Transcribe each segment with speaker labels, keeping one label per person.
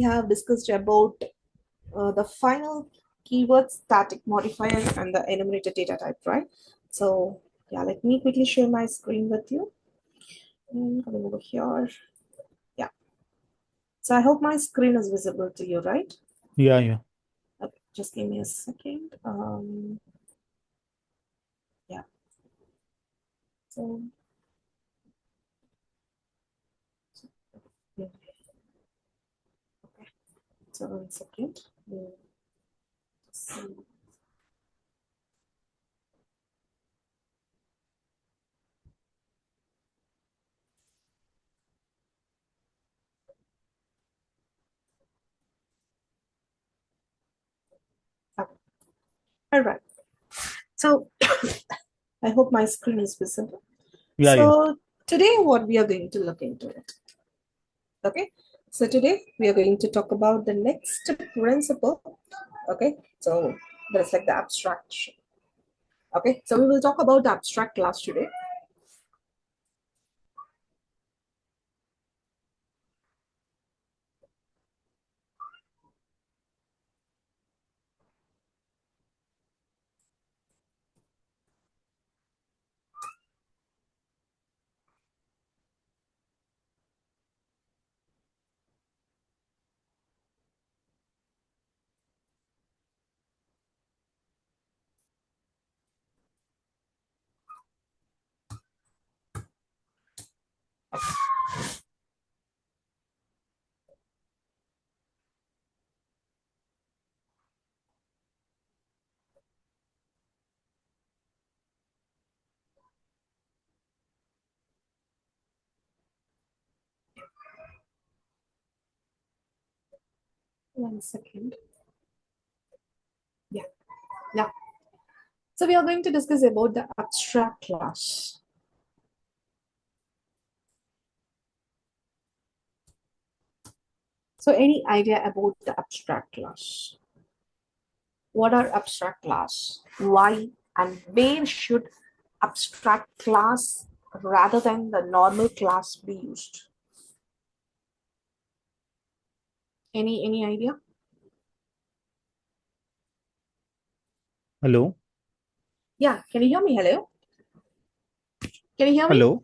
Speaker 1: have discussed about the final keyword static modifier and the enumerated data type, right? So yeah, let me quickly share my screen with you. And coming over here. Yeah. So I hope my screen is visible to you, right?
Speaker 2: Yeah.
Speaker 1: Okay, just give me a second. Yeah. So yeah. Okay. So 1 second. See. Okay. All right. So I hope my screen is visible.
Speaker 2: Yeah.
Speaker 1: So today what we are going to look into it. Okay. So today we are going to talk about the next principle. Okay. So that's like the abstraction. Okay. So we will talk about the abstract class today. One second. Yeah. Now, so we are going to discuss about the abstract class. So any idea about the abstract class? What are abstract class? Why and where should abstract class rather than the normal class be used? Any idea?
Speaker 2: Hello.
Speaker 1: Yeah, can you hear me? Hello? Can you hear me?
Speaker 2: Hello.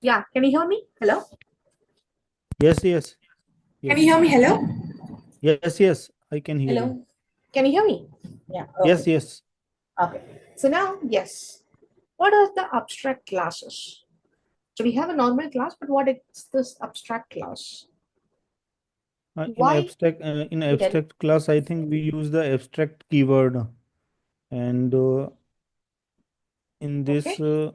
Speaker 1: Yeah, can you hear me? Hello?
Speaker 2: Yes.
Speaker 1: Can you hear me? Hello?
Speaker 2: Yes. I can hear you.
Speaker 1: Hello? Can you hear me? Yeah, okay.
Speaker 2: Yes.
Speaker 1: Okay. So now, yes. What are the abstract classes? So we have a normal class, but what is this abstract class?
Speaker 2: In
Speaker 1: Why?
Speaker 2: abstract class, I think we use the abstract keyword, and in this,
Speaker 1: Okay.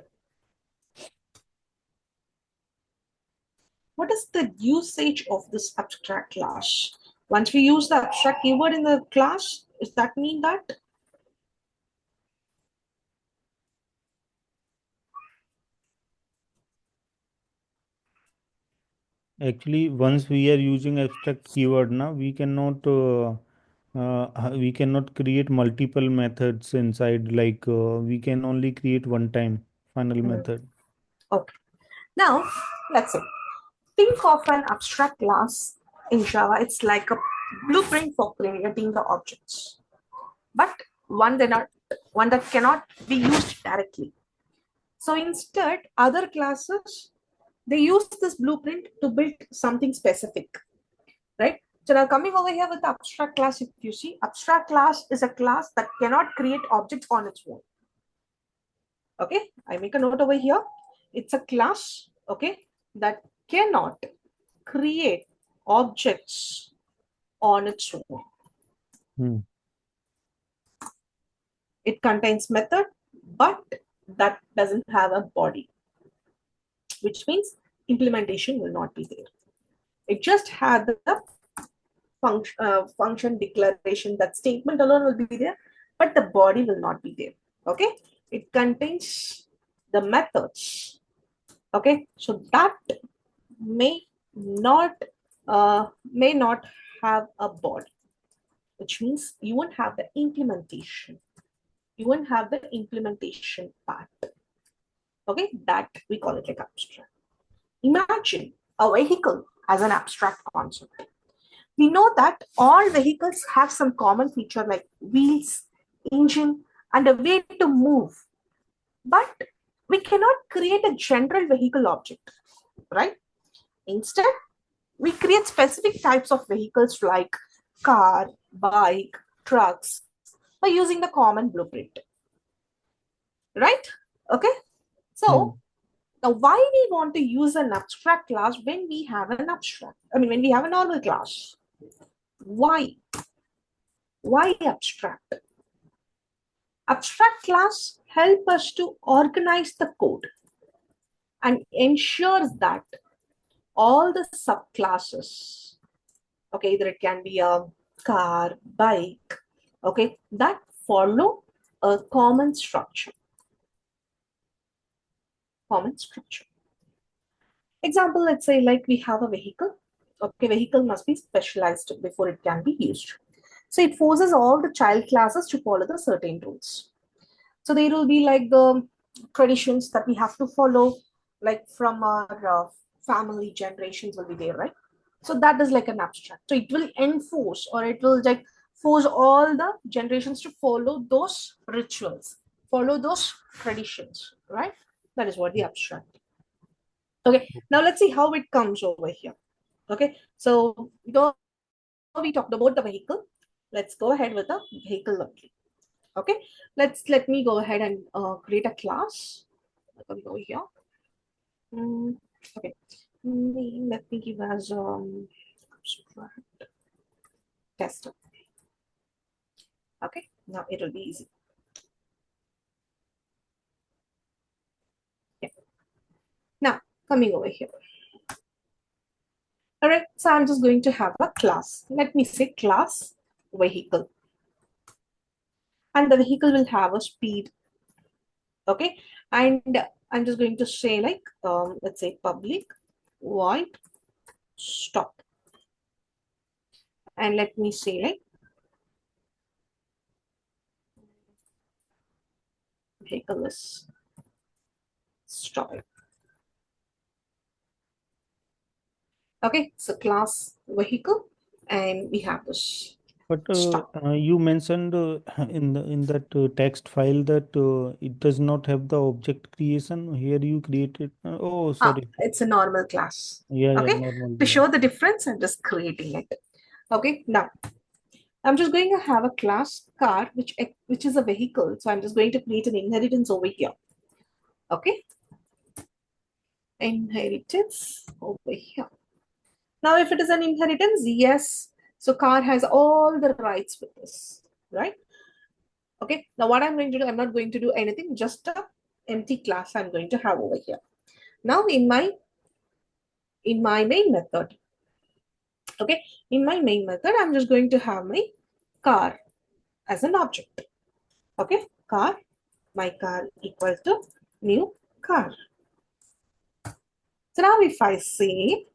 Speaker 1: What is the usage of this abstract class? Once we use the abstract keyword in the class, does that mean that?
Speaker 2: actually, once we are using abstract keyword, now we cannot create multiple methods inside. Like we can only create one time final method.
Speaker 1: Okay. Now, let's say, think of an abstract class in Java. It's like a blueprint for creating the objects, but one that cannot be used directly. So instead, other classes, they use this blueprint to build something specific, right? So now coming over here with the abstract class, if you see, abstract class is a class that cannot create objects on its own. Okay, I make a note over here. It's a class, okay, that cannot create objects on its own.
Speaker 2: Hmm.
Speaker 1: It contains method, but that doesn't have a body, which means implementation will not be there. It just had the function declaration. That statement alone will be there, but the body will not be there. Okay, it contains the methods. Okay, so that may not may not have a body, which means you won't have the implementation. You won't have the implementation part. Okay, that we call it like abstract. Imagine a vehicle as an abstract concept. We know that all vehicles have some common feature like wheels, engine, and a way to move. But we cannot create a general vehicle object, right? Instead, we create specific types of vehicles like car, bike, trucks by using the common blueprint, right? Okay.
Speaker 2: Yeah.
Speaker 1: So now why we want to use an abstract class when we have an abstract? I mean, when we have a normal class. Why? Why abstract? Abstract class help us to organize the code and ensures that all the subclasses, okay, either it can be a car, bike, okay, that follow a common structure. Example, let's say like we have a vehicle. Okay, vehicle must be specialized before it can be used. So it forces all the child classes to follow the certain rules. So there will be like the traditions that we have to follow, like from our family generations will be there, right? So that is like an abstract. So it will enforce or it will like force all the generations to follow those rituals, follow those traditions, right? That is what the abstract. Okay, now let's see how it comes over here. Okay, so though we talked about the vehicle, let's go ahead with the vehicle only. Okay, let me go ahead and create a class. Let me go here. Okay, let me give as tester. Okay, now it will be easy. Yeah. Now coming over here. All right, so I'm just going to have a class. Let me say class vehicle, and the vehicle will have a speed. Okay, and I'm just going to say like let's say public void stop, and let me say like vehicle is stopping. Okay, so class vehicle, and we have this
Speaker 2: But
Speaker 1: stop.
Speaker 2: you mentioned in that text file that it does not have the object creation. Here you created. Oh, sorry.
Speaker 1: It's a normal class.
Speaker 2: Yeah, yeah,
Speaker 1: Okay,
Speaker 2: normal.
Speaker 1: to
Speaker 2: Yeah.
Speaker 1: show the difference, I'm just creating it. Okay, now I'm just going to have a class car, which is a vehicle. So I'm just going to create an inheritance over here. Okay, inheritance over here. Now, if it is an inheritance, yes. So car has all the rights with this, right? Okay. Now, what I'm going to do, I'm not going to do anything, just a empty class I'm going to have over here. Now, in my main method, okay, in my main method, I'm just going to have my car as an object. Okay, car, my car equals to new car. So now if I say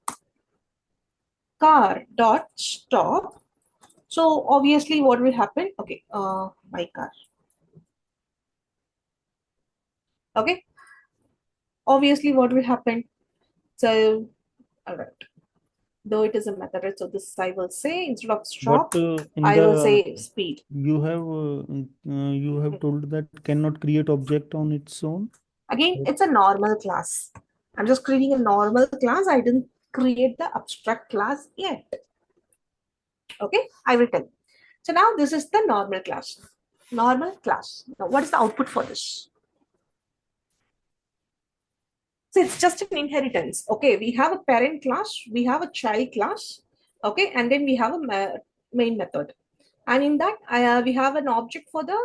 Speaker 1: car dot stop, so obviously what will happen? Okay, my car. Okay, obviously what will happen? So, all right, though it is a method, right? So this I will say instead of
Speaker 2: But
Speaker 1: stop,
Speaker 2: in
Speaker 1: I will
Speaker 2: the
Speaker 1: say speed.
Speaker 2: you have told that cannot create object on its own.
Speaker 1: Again, it's a normal class. I'm just creating a normal class. I didn't create the abstract class yet. Okay, I will tell you. So now this is the normal class. Normal class. Now, what is the output for this? So it's just an inheritance. Okay, we have a parent class, we have a child class, okay, and then we have a main method. And in that, we have an object for the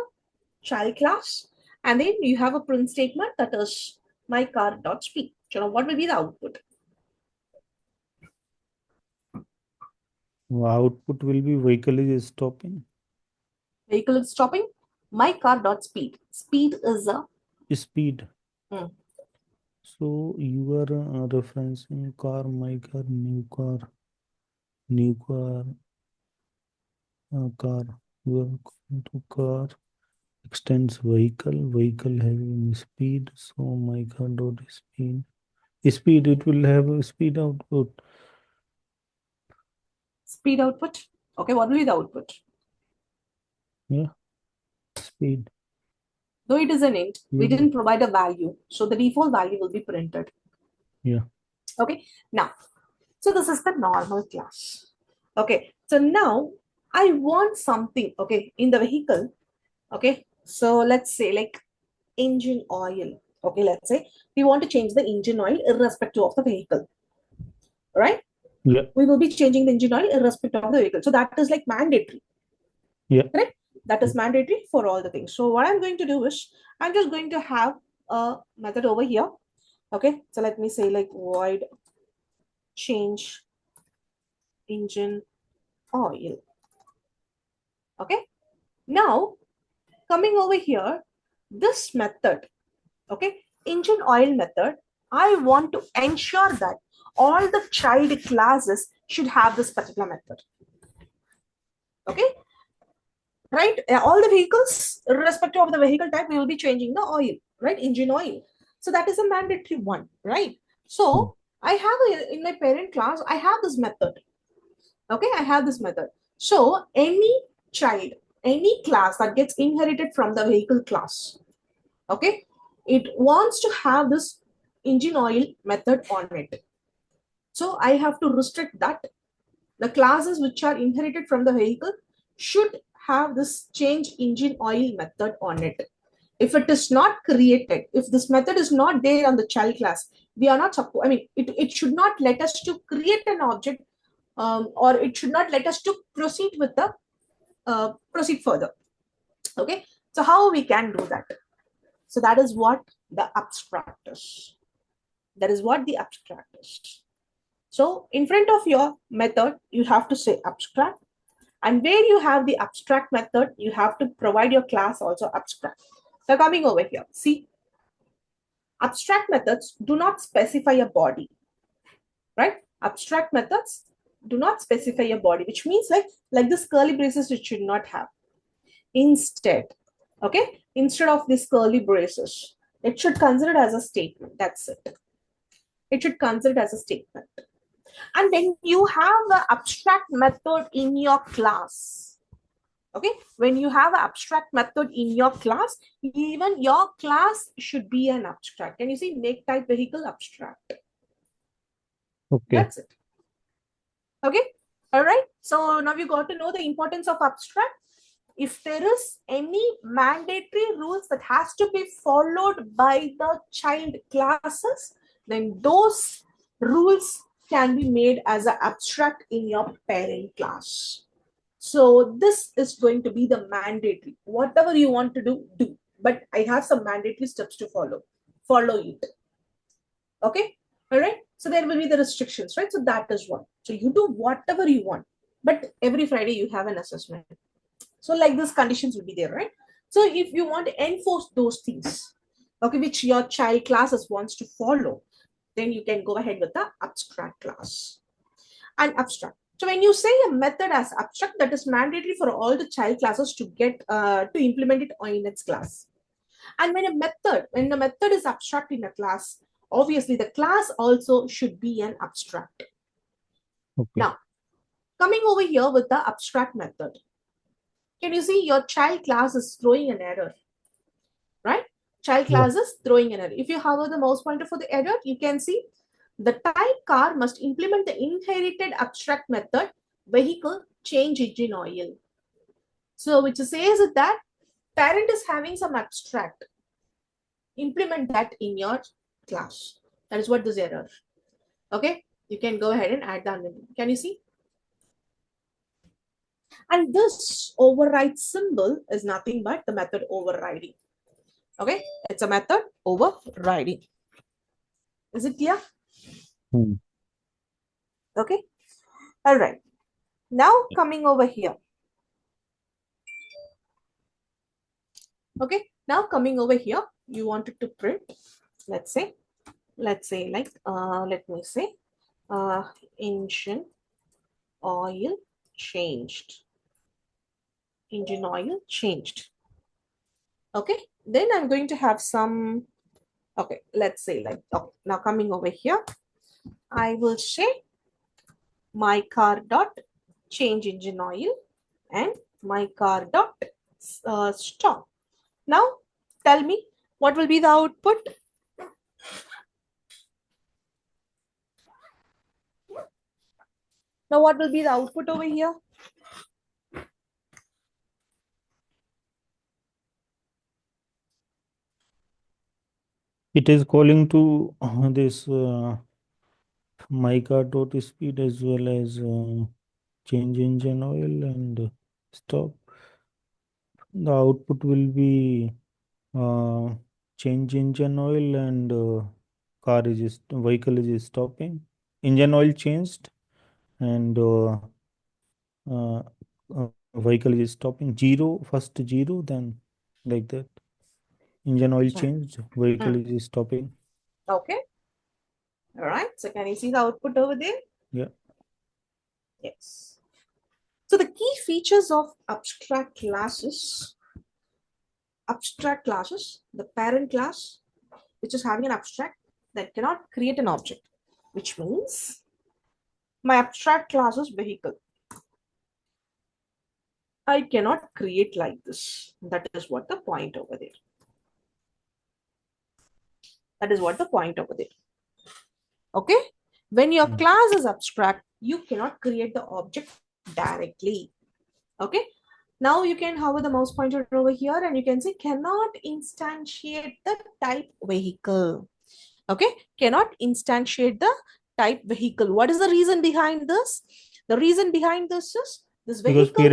Speaker 1: child class, and then you have a print statement that is my car dot speed. So now what will be the output?
Speaker 2: Output will be vehicle is stopping.
Speaker 1: Vehicle is stopping. My car dot speed. Speed is a
Speaker 2: Speed.
Speaker 1: hmm,
Speaker 2: So you are referencing car, my car, new car. You are going to car extends vehicle having speed. So my car dot speed. Speed it will have a speed output.
Speaker 1: Speed output. Okay, what will be the output?
Speaker 2: Yeah. Speed.
Speaker 1: Though it is an int, we
Speaker 2: Yeah.
Speaker 1: didn't provide a value. So the default value will be printed.
Speaker 2: Yeah.
Speaker 1: Okay, now, so this is the normal class. Okay, so now I want something, okay, in the vehicle. Okay, so let's say like engine oil. Okay, let's say we want to change the engine oil irrespective of the vehicle, right?
Speaker 2: Yeah.
Speaker 1: We will be changing the engine oil irrespective of the vehicle. So that is like mandatory,
Speaker 2: Yeah.
Speaker 1: correct? That is mandatory for all the things. So what I'm going to do is I'm just going to have a method over here. Okay, so let me say like void change engine oil. Okay, now coming over here, this method, okay, engine oil method, I want to ensure that all the child classes should have this particular method. Okay, right? All the vehicles, irrespective of the vehicle type, we will be changing the oil, right? Engine oil. So that is a mandatory one, right?
Speaker 2: Mm.
Speaker 1: So I have in my parent class, I have this method. Okay, I have this method. So any child, any class that gets inherited from the vehicle class, okay, it wants to have this engine oil method on it. So I have to restrict that the classes which are inherited from the vehicle should have this change engine oil method on it. If it is not created, if this method is not there on the child class, we are not supposed, I mean, it should not let us to create an object, or it should not let us to proceed with the proceed further. Okay, so how we can do that? So that is what the abstract is. That is what the abstract is. So in front of your method, you have to say abstract. And where you have the abstract method, you have to provide your class also abstract. So coming over here, see, abstract methods do not specify a body, right? Abstract methods do not specify a body, which means like this curly braces, it should not have. Instead, okay, instead of this curly braces, it should consider as a statement. That's it. It should consider as a statement. And when you have the abstract method in your class, okay, when you have an abstract method in your class, even your class should be an abstract. Can you see make type vehicle abstract?
Speaker 2: Okay.
Speaker 1: That's it. Okay, all right. So now you got to know the importance of abstract. If there is any mandatory rules that has to be followed by the child classes, then those rules can be made as an abstract in your parent class. So this is going to be the mandatory. Whatever you want to do, do. But I have some mandatory steps to follow. Follow it. Okay? All right? So there will be the restrictions, right? So that is one. So you do whatever you want. But every Friday you have an assessment. So like these conditions will be there, right? So if you want to enforce those things, okay, which your child classes wants to follow, then you can go ahead with the abstract class. And abstract. So when you say a method as abstract, that is mandatory for all the child classes to get to implement it in its class. And when the method is abstract in a class, obviously the class also should be an abstract.
Speaker 2: Okay.
Speaker 1: Now, coming over here with the abstract method, can you see your child class is throwing an error, right? Child
Speaker 2: Yeah.
Speaker 1: class is throwing an error. If you hover the mouse pointer for the error, you can see the type car must implement the inherited abstract method vehicle change engine oil. So which says that parent is having some abstract. Implement that in your class. That is what this error. Okay, you can go ahead and add that in. Can you see? And this override symbol is nothing but the method overriding. Okay, it's a method overriding. Is it clear?
Speaker 2: Mm.
Speaker 1: Okay, all right. Now coming over here. Okay, now coming over here, you wanted to print, let's say like, let me say, engine oil changed. Engine oil changed. Okay, then I'm going to have some, okay, let's say like, okay, now coming over here, I will say my car dot change engine oil, and my car dot stop. Now tell me what will be the output. Now what will be the output over here?
Speaker 2: It is calling to this mica dot speed as well as change engine oil and stop. The output will be uh, change engine oil and vehicle is stopping. Engine oil changed and uh, vehicle is stopping. Zero first zero, then like that. Engine oil
Speaker 1: Hmm.
Speaker 2: changed, vehicle
Speaker 1: Hmm.
Speaker 2: is stopping.
Speaker 1: Okay. All right. So can you see the output over there?
Speaker 2: Yeah.
Speaker 1: Yes. So the key features of abstract classes, the parent class, which is having an abstract that cannot create an object, which means my abstract class is vehicle. I cannot create like this. That is what the point over there. That is what the point over there. Okay. When your
Speaker 2: Mm.
Speaker 1: class is abstract, you cannot create the object directly. Okay. Now you can hover the mouse pointer over here and you can say cannot instantiate the type vehicle. Okay. Cannot instantiate the type vehicle. What is the reason behind this? The reason behind this is this
Speaker 2: Because
Speaker 1: vehicle is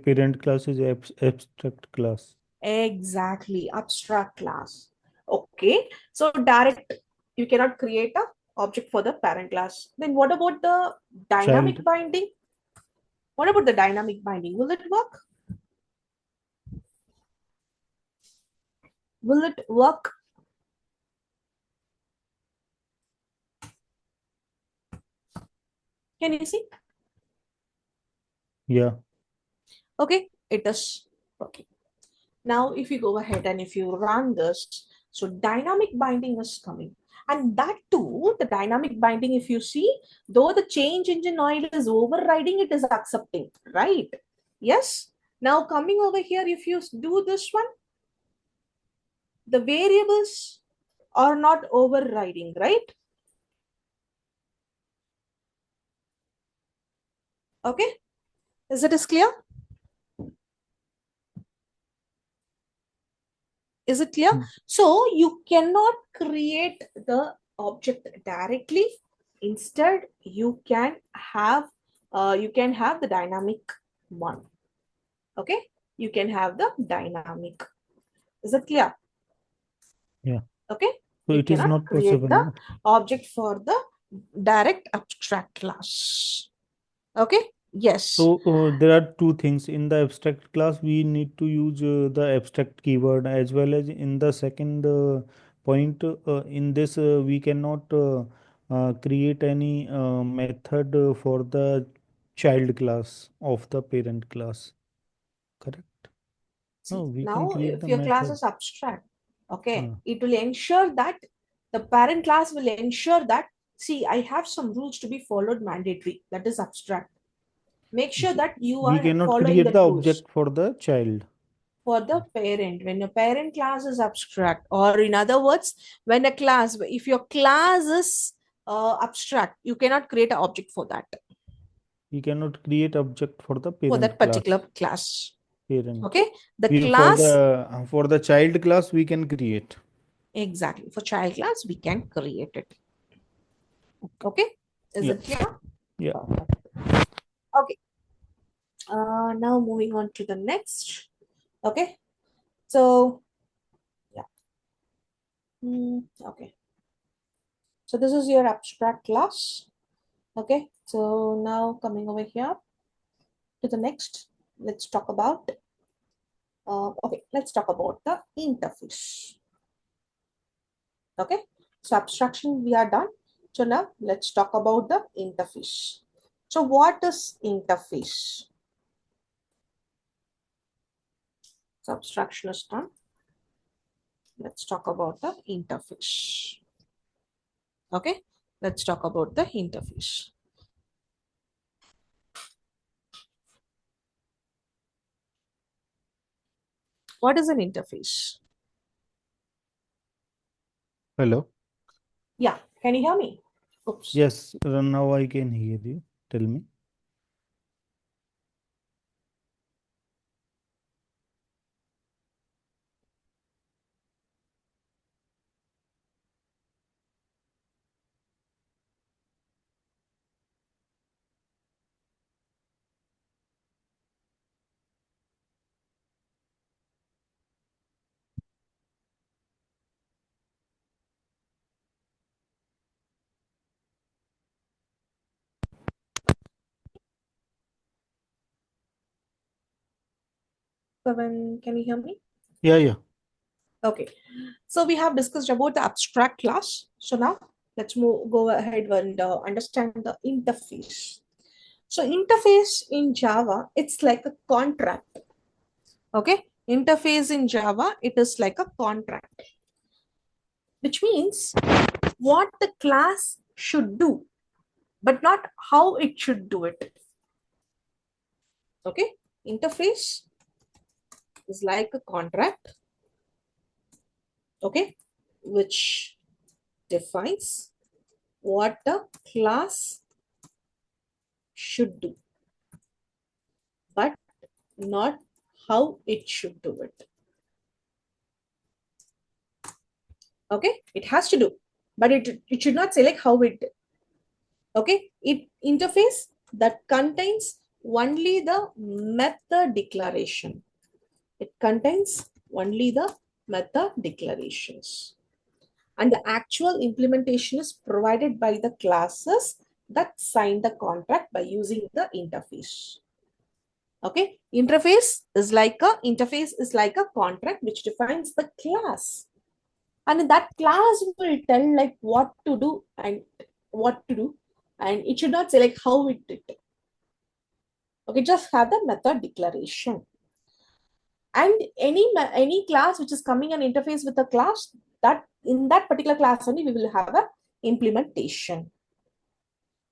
Speaker 2: parent class is abstract class.
Speaker 1: exactly abstract class. Okay. So direct, you cannot create a object for the parent class. Then what about the dynamic
Speaker 2: Child,
Speaker 1: binding? What about the dynamic binding? Will it work? Will it work? Can you see?
Speaker 2: yeah.
Speaker 1: Okay, it is working. Now, if you go ahead and if you run this, so dynamic binding is coming. And that too, the dynamic binding, if you see, though the change engine oil is overriding, it is accepting, right? Yes. Now, coming over here, if you do this one, the variables are not overriding, right? Okay. Is it is clear? Is it clear?
Speaker 2: Mm.
Speaker 1: So you cannot create the object directly. Instead, you can have the dynamic one. Okay, you can have the dynamic. Is it clear?
Speaker 2: Yeah.
Speaker 1: Okay,
Speaker 2: So
Speaker 1: you
Speaker 2: it is
Speaker 1: cannot
Speaker 2: not possible,
Speaker 1: create the
Speaker 2: no?
Speaker 1: object for the direct abstract class. Okay, yes.
Speaker 2: So there are two things. In the abstract class, we need to use the abstract keyword, as well as in the second point. In this, we cannot create any method for the child class of the parent class. Correct? No,
Speaker 1: See,
Speaker 2: we can
Speaker 1: now
Speaker 2: create
Speaker 1: if
Speaker 2: the
Speaker 1: your class
Speaker 2: method.
Speaker 1: is abstract, okay,
Speaker 2: Uh,
Speaker 1: it will ensure that the parent class will ensure that, see, I have some rules to be followed mandatory. That is abstract. Make sure
Speaker 2: so
Speaker 1: that you
Speaker 2: we
Speaker 1: are
Speaker 2: cannot
Speaker 1: following
Speaker 2: create
Speaker 1: that
Speaker 2: the
Speaker 1: rules.
Speaker 2: object for the child.
Speaker 1: For the parent, when a parent class is abstract, or in other words, when a class, if your class is abstract, you cannot create an object
Speaker 2: We cannot create object for the
Speaker 1: for that
Speaker 2: parent
Speaker 1: particular
Speaker 2: class.
Speaker 1: class.
Speaker 2: Parent.
Speaker 1: Okay, the
Speaker 2: We
Speaker 1: class,
Speaker 2: for the child class we can create.
Speaker 1: exactly, for child class we can create it. Okay, is
Speaker 2: Yeah.
Speaker 1: it clear?
Speaker 2: Yeah.
Speaker 1: Okay, now moving on to the next. Okay, so yeah. Okay, so this is your abstract class. Okay, so now coming over here to the next, let's talk about okay, let's talk about the interface. Okay, so abstraction we are done. So now let's talk about the interface. So what is interface? So abstraction is done. Let's talk about the interface. Okay, let's talk about the interface. What is an interface?
Speaker 2: Hello.
Speaker 1: Yeah, can you hear me? Oops.
Speaker 2: Yes, now I can hear you. Tell me.
Speaker 1: Pavan, can you hear me?
Speaker 2: Yeah, yeah.
Speaker 1: Okay. So we have discussed about the abstract class. So now let's go ahead and understand the interface. So interface in Java, it's like a contract. Okay. Interface in Java, it is like a contract, which means what the class should do, but not how it should do it. Okay. Interface is like a contract. Okay. Which defines what the class should do, but not how it should do it. Okay, it has to do, but it should not say like how it. Okay, it interface that contains only the method declaration. It contains only the method declarations, and the actual implementation is provided by the classes that sign the contract by using the interface. Okay, interface is like a contract which defines the class, and that class will tell like what to do and what to do, and it should not say like how it did. Okay, just have the method declaration, and any class which is coming an interface with a class, that in that particular class only we will have a implementation.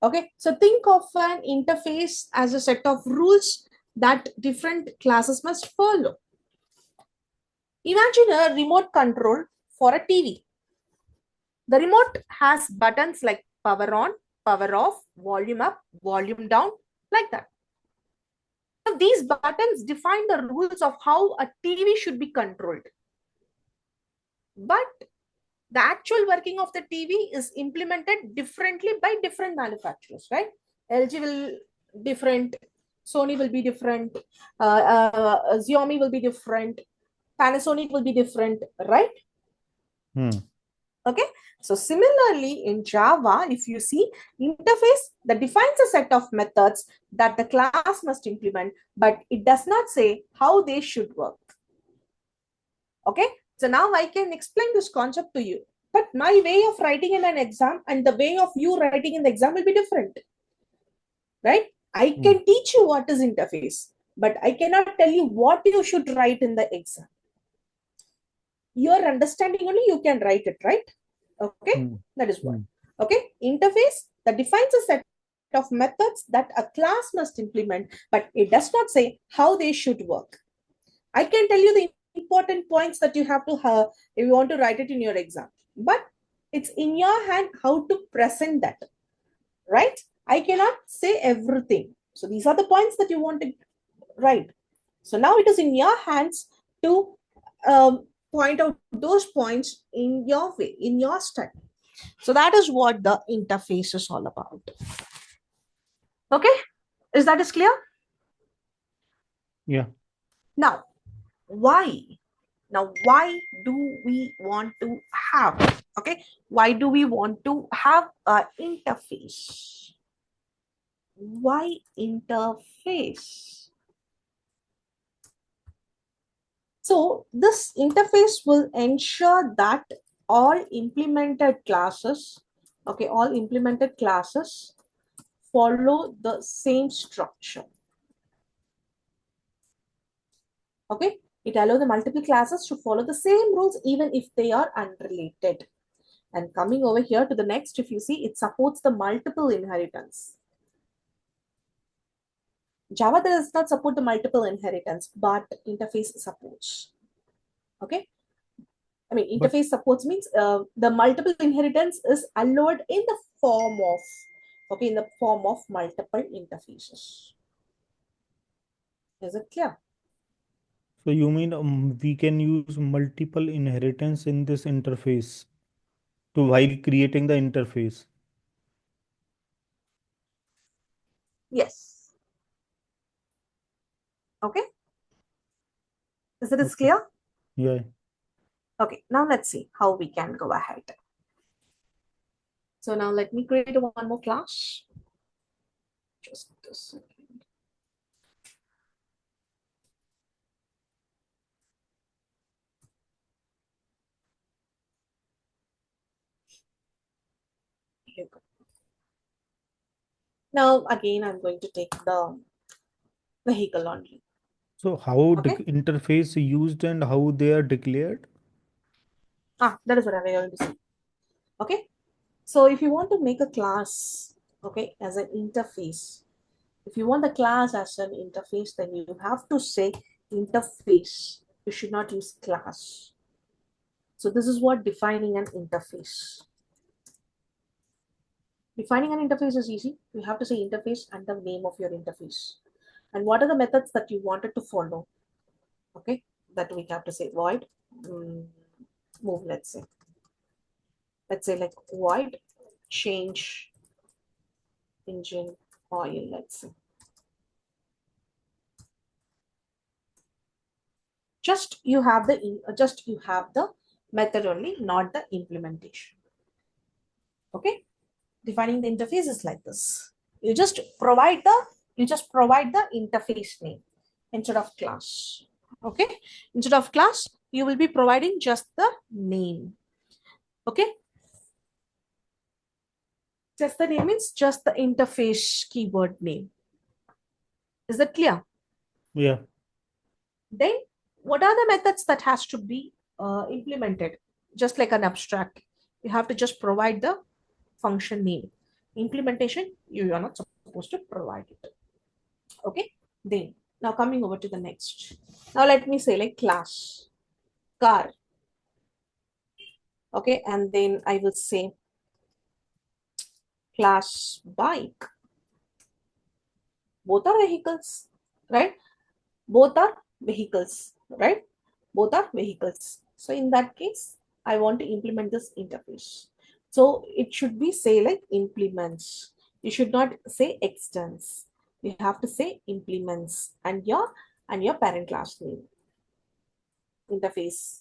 Speaker 1: Okay, so think of an interface as a set of rules that different classes must follow. Imagine a remote control for a TV. The remote has buttons like power on, power off, volume up, volume down, like that. Now, these buttons define the rules of how a TV should be controlled. But the actual working of the TV is implemented differently by different manufacturers, right? LG will different, Sony will be different, Xiaomi will be different, Panasonic will be different, right?
Speaker 2: Hmm.
Speaker 1: Okay, so similarly in Java, if you see interface that defines a set of methods that the class must implement, but it does not say how they should work. Okay, so now I can explain this concept to you, but my way of writing in an exam and the way of you writing in the exam will be different, right? I
Speaker 2: Hmm.
Speaker 1: can teach you what is interface, but I cannot tell you what you should write in the exam. Your understanding only you can write it, right? Okay,
Speaker 2: Hmm.
Speaker 1: that is what.
Speaker 2: Hmm.
Speaker 1: Okay, interface that defines a set of methods that a class must implement, but it does not say how they should work. I can tell you the important points that you have to have if you want to write it in your exam, but it's in your hand how to present that, right? I cannot say everything. So these are the points that you want to write. So now it is in your hands to point out those points in your way, in your study. So that is what the interface is all about. Okay, is that is clear?
Speaker 2: Yeah.
Speaker 1: Now, why? Now, why do we want to have? Okay, why do we want to have an interface? Why interface? So this interface will ensure that all implemented classes, okay, all implemented classes follow the same structure. Okay, it allows the multiple classes to follow the same rules even if they are unrelated. And coming over here to the next, if you see, it supports the multiple inheritance. Java does not support the multiple inheritance, but interface supports. Okay. I mean,
Speaker 2: But
Speaker 1: interface supports means the multiple inheritance is allowed in the form of, okay, in the form of multiple interfaces. Is it clear?
Speaker 2: so you mean we can use multiple inheritance in this interface to while creating the interface?
Speaker 1: Yes. Okay. Is it is
Speaker 2: Okay.
Speaker 1: clear?
Speaker 2: Yeah.
Speaker 1: Okay. Now let's see how we can go ahead. So now let me create one more class. Just a second. Here we go. Now again, I'm going to take the vehicle only.
Speaker 2: So how
Speaker 1: Okay.
Speaker 2: interface used and how they are declared?
Speaker 1: That is what I'm going to say. Okay. So if you want to make a class, okay, as an interface, if you want the class as an interface, then you have to say interface. You should not use class. So this is what defining an interface. Defining an interface is easy. You have to say interface and the name of your interface. And what are the methods that you wanted to follow? Okay, that we have to say void move, let's say like void change engine oil, let's say. Just you have the method only, not the implementation. Okay, defining the interface is like this. You just provide the interface name instead of class. Okay, instead of class you will be providing just the name. Okay, just the name means just the interface keyword name. Is that clear?
Speaker 2: Yeah.
Speaker 1: Then what are the methods that has to be implemented? Just like an abstract, you have to just provide the function name. Implementation, you are not supposed to provide it. Okay, then now coming over to the next. Now let me say like class car. Okay, and then I will say class bike. Both are vehicles, right? Both are vehicles, right? Both are vehicles. So in that case, I want to implement this interface. So it should be say like implements. You should not say extends. You have to say implements and your parent class name. Interface.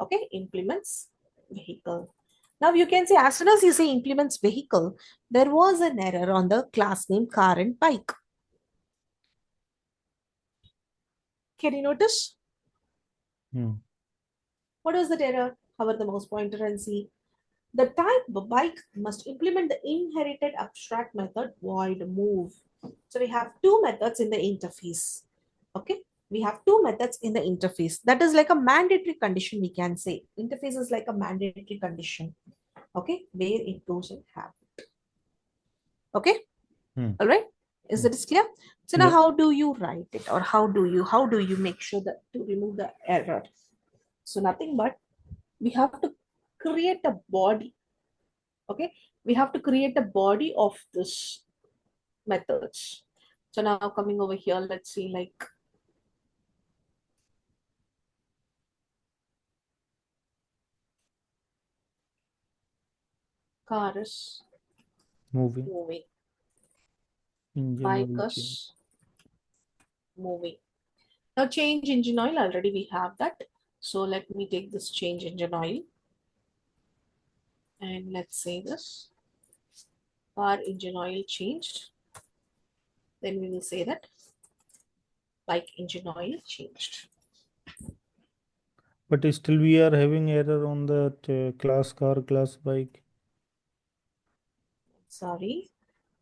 Speaker 1: Okay, implements vehicle. Now you can say as soon as you say implements vehicle, there was an error on the class name car and bike. Can you notice?
Speaker 2: Hmm.
Speaker 1: What was that error? Hover the mouse pointer and see. The type bike must implement the inherited abstract method void move. So we have two methods in the interface. Okay, we have two methods in the interface. That is like a mandatory condition, we can say. Interface is like a mandatory condition. Okay, where it goes and have. Okay,
Speaker 2: Hmm.
Speaker 1: all right. Is
Speaker 2: Hmm.
Speaker 1: it clear? So now
Speaker 2: Yeah.
Speaker 1: how do you write it, or how do you make sure that to remove the error? So nothing but we have to create a body. Okay, we have to create a body of this methods. So now coming over here, let's see like cars
Speaker 2: Moving.
Speaker 1: moving,
Speaker 2: Engine oil change.
Speaker 1: bikers moving. Now change engine oil, already we have that. So let me take this change engine oil and let's say this car engine oil changed. Then we will say that bike engine oil changed.
Speaker 2: But still we are having error on that class car, class bike.
Speaker 1: Sorry.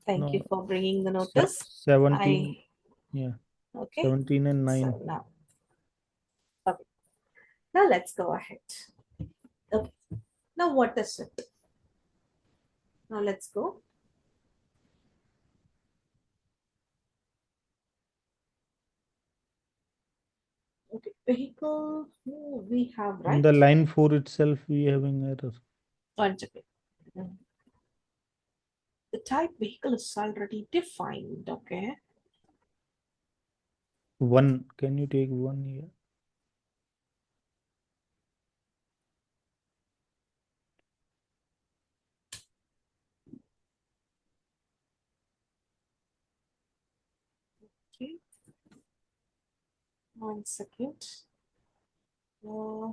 Speaker 1: Thank you
Speaker 2: No,
Speaker 1: for bringing the notice.
Speaker 2: 17.
Speaker 1: I
Speaker 2: Yeah.
Speaker 1: okay.
Speaker 2: 17 and
Speaker 1: So
Speaker 2: 9.
Speaker 1: now okay. Now let's go ahead. Okay. Now what is it? Now let's go. Okay. Vehicle, we have,
Speaker 2: In the
Speaker 1: right?
Speaker 2: line 4 itself, we having error.
Speaker 1: One second. The type vehicle is already defined, okay?
Speaker 2: One, can you take one here?
Speaker 1: Okay, 1 second. Uh,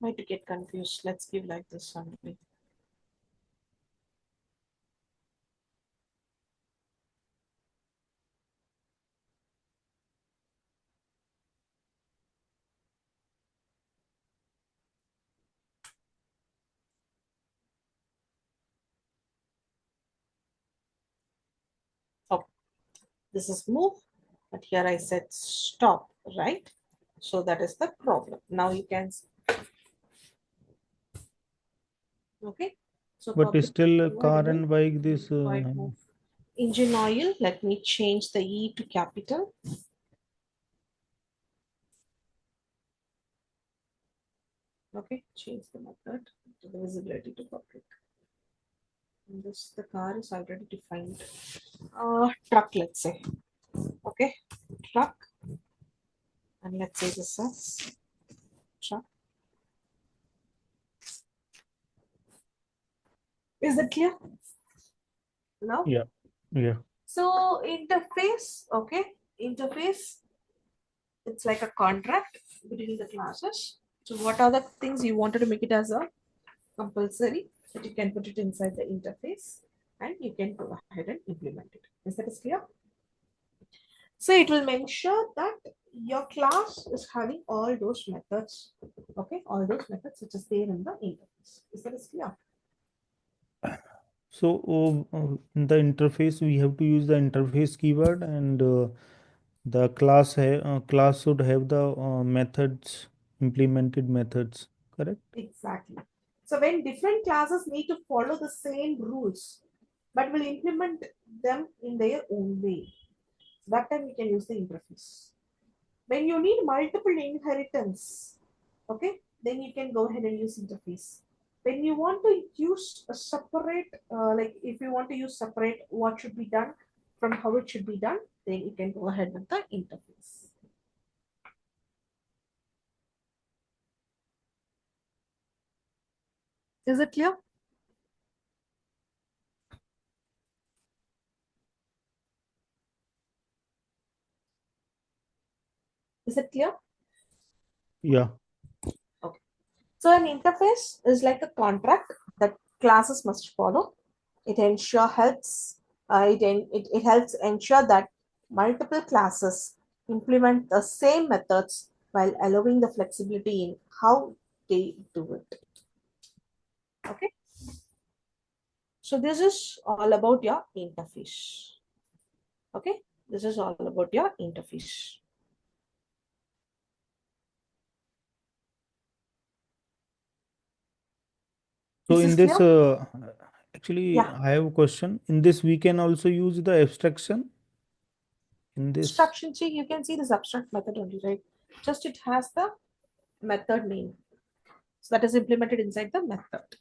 Speaker 1: might get confused. Let's give like this only. Oh, this is move, but here I said stop, right? So that is the problem. Now you can, okay? So
Speaker 2: But
Speaker 1: public
Speaker 2: still, car
Speaker 1: dividable,
Speaker 2: and bike, this.
Speaker 1: divide move. Engine oil, let me change the E to capital. Okay, change the method to the visibility to public. And this, the car is already defined. Truck, let's say. Okay, truck, and let's say this is truck. Is that clear now?
Speaker 2: Yeah, yeah.
Speaker 1: So interface, okay, interface, it's like a contract between the classes. So what are the things you wanted to make it as a compulsory that you can put it inside the interface and you can go ahead and implement it. Is that clear? So it will make sure that your class is having all those methods, okay, all those methods which is there in the interface. Is that clear?
Speaker 2: So in the interface, we have to use the interface keyword, and the class should have the methods, implemented methods. Correct?
Speaker 1: Exactly. So when different classes need to follow the same rules, but will implement them in their own way, that time we can use the interface. When you need multiple inheritance, okay, then you can go ahead and use interface. When you want to use a separate, like if you want to use separate what should be done from how it should be done, then you can go ahead with the interface. Is it clear? Is it clear?
Speaker 2: Yeah.
Speaker 1: Okay. So an interface is like a contract that classes must follow. It ensure helps it helps ensure that multiple classes implement the same methods while allowing the flexibility in how they do it. Okay. So this is all about your interface. Okay. This is all about your interface.
Speaker 2: So
Speaker 1: Is
Speaker 2: in
Speaker 1: this
Speaker 2: this,
Speaker 1: clear?
Speaker 2: actually,
Speaker 1: Yeah.
Speaker 2: I have a question. In this, we can also use the abstraction in this.
Speaker 1: Abstraction, see, you can see this abstract method only, right? Just it has the method name. So that is implemented inside the method,